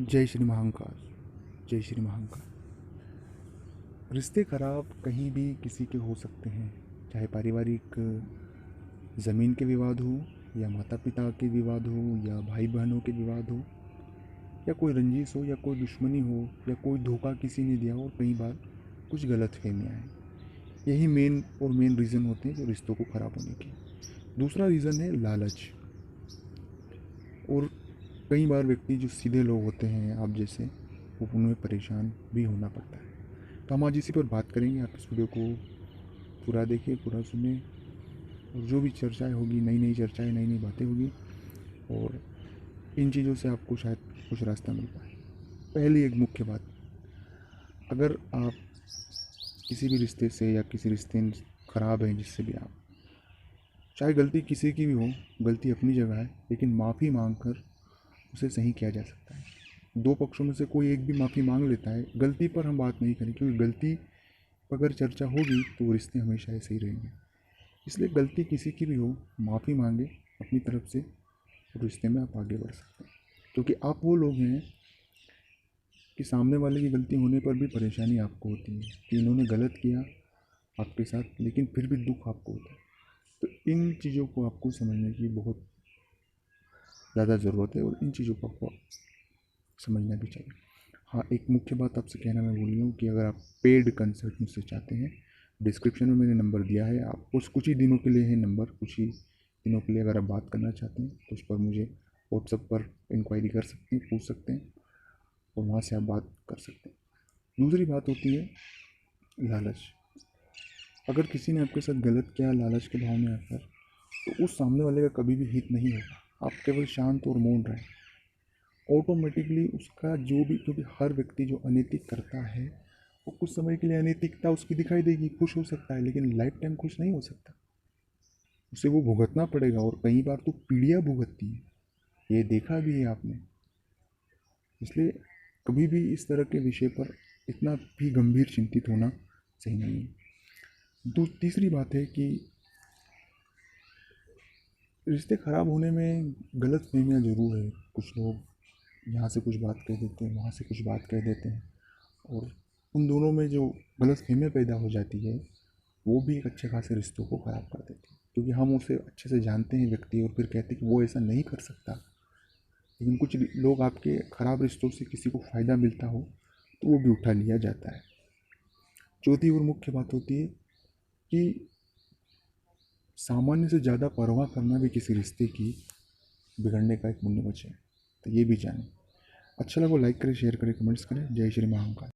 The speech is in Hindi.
जय श्री महाकाल। जय श्री महाकाल। रिश्ते खराब कहीं भी किसी के हो सकते हैं, चाहे पारिवारिक ज़मीन के विवाद हो, या माता पिता के विवाद हो, या भाई बहनों के विवाद हो, या कोई रंजिश हो, या कोई दुश्मनी हो, या कोई धोखा किसी ने दिया हो, और कई बार कुछ गलत फहमियाँ हैं। यही मेन रीज़न होते हैं जो रिश्तों को ख़राब होने के। दूसरा रीज़न है लालच। और कई बार व्यक्ति जो सीधे लोग होते हैं आप जैसे, वो उनमें परेशान भी होना पड़ता है। तो हम आज इसी पर बात करेंगे। आप इस वीडियो को पूरा देखिए, पूरा सुने, और जो भी चर्चाएं होगी, नई नई चर्चाएं, नई नई बातें होगी, और इन चीज़ों से आपको शायद कुछ रास्ता मिल पाए। पहली एक मुख्य बात, अगर आप किसी भी रिश्ते से या किसी रिश्ते ख़राब हैं जिससे भी आप, चाहे गलती किसी की भी हो, गलती अपनी जगह है, लेकिन माफ़ी मांग कर उसे सही किया जा सकता है। दो पक्षों में से कोई एक भी माफ़ी मांग लेता है। गलती पर हम बात नहीं करें, क्योंकि गलती पर अगर चर्चा होगी तो वो रिश्ते हमेशा ऐसे ही रहेंगे। इसलिए गलती किसी की भी हो, माफ़ी मांगे अपनी तरफ से, और रिश्ते में आप आगे बढ़ सकते हैं। क्योंकि आप वो लोग हैं कि सामने वाले की गलती होने पर भी परेशानी आपको होती है कि इन्होंने गलत किया आपके साथ, लेकिन फिर भी दुख आपको होता है। तो इन चीज़ों को आपको समझने की बहुत ज़्यादा ज़रूरत है, और इन चीज़ों को आपको समझना भी चाहिए। हाँ, एक मुख्य बात आपसे कहना मैं भूल गया हूँ कि अगर आप पेड कंसल्ट मुझसे चाहते हैं, डिस्क्रिप्शन में मैंने नंबर दिया है। आप उस कुछ ही दिनों के लिए है नंबर, कुछ ही दिनों के लिए अगर आप बात करना चाहते हैं तो उस पर मुझे व्हाट्सएप पर इंक्वायरी कर सकते हैं, पूछ सकते हैं, और वहाँ से आप बात कर सकते हैं। दूसरी बात होती है लालच। अगर किसी ने आपके साथ गलत किया लालच के भाव में आकर, तो उस सामने वाले का कभी भी हित नहीं होगा। आप केवल शांत और मौन रहें, ऑटोमेटिकली उसका जो भी, क्योंकि हर व्यक्ति जो अनैतिक करता है वो कुछ समय के लिए अनैतिकता उसकी दिखाई देगी, खुश हो सकता है, लेकिन लाइफ टाइम खुश नहीं हो सकता। उसे वो भुगतना पड़ेगा, और कई बार तो पीढ़ियाँ भुगतती है, ये देखा भी है आपने। इसलिए कभी भी इस तरह के विषय पर इतना भी गंभीर चिंतित होना सही नहीं है। तीसरी बात है कि रिश्ते ख़राब होने में गलत फहमियाँ ज़रूर है। कुछ लोग यहाँ से कुछ बात कह देते हैं, वहाँ से कुछ बात कह देते हैं, और उन दोनों में जो गलतफ़हमियाँ पैदा हो जाती है वो भी एक अच्छे खासे रिश्तों को ख़राब कर देती है। क्योंकि हम उसे अच्छे से जानते हैं व्यक्ति, और फिर कहते हैं कि वो ऐसा नहीं कर सकता, लेकिन कुछ लोग आपके ख़राब रिश्तों से किसी को फ़ायदा मिलता हो तो वो भी उठा लिया जाता है। चौथी और मुख्य बात होती है कि सामान्य से ज़्यादा परवाह करना भी किसी रिश्ते की बिगड़ने का एक मुख्य वजह है। तो ये भी जानें। अच्छा लगा लाइक करें, शेयर करें, कमेंट्स करें। जय श्री महाकाल।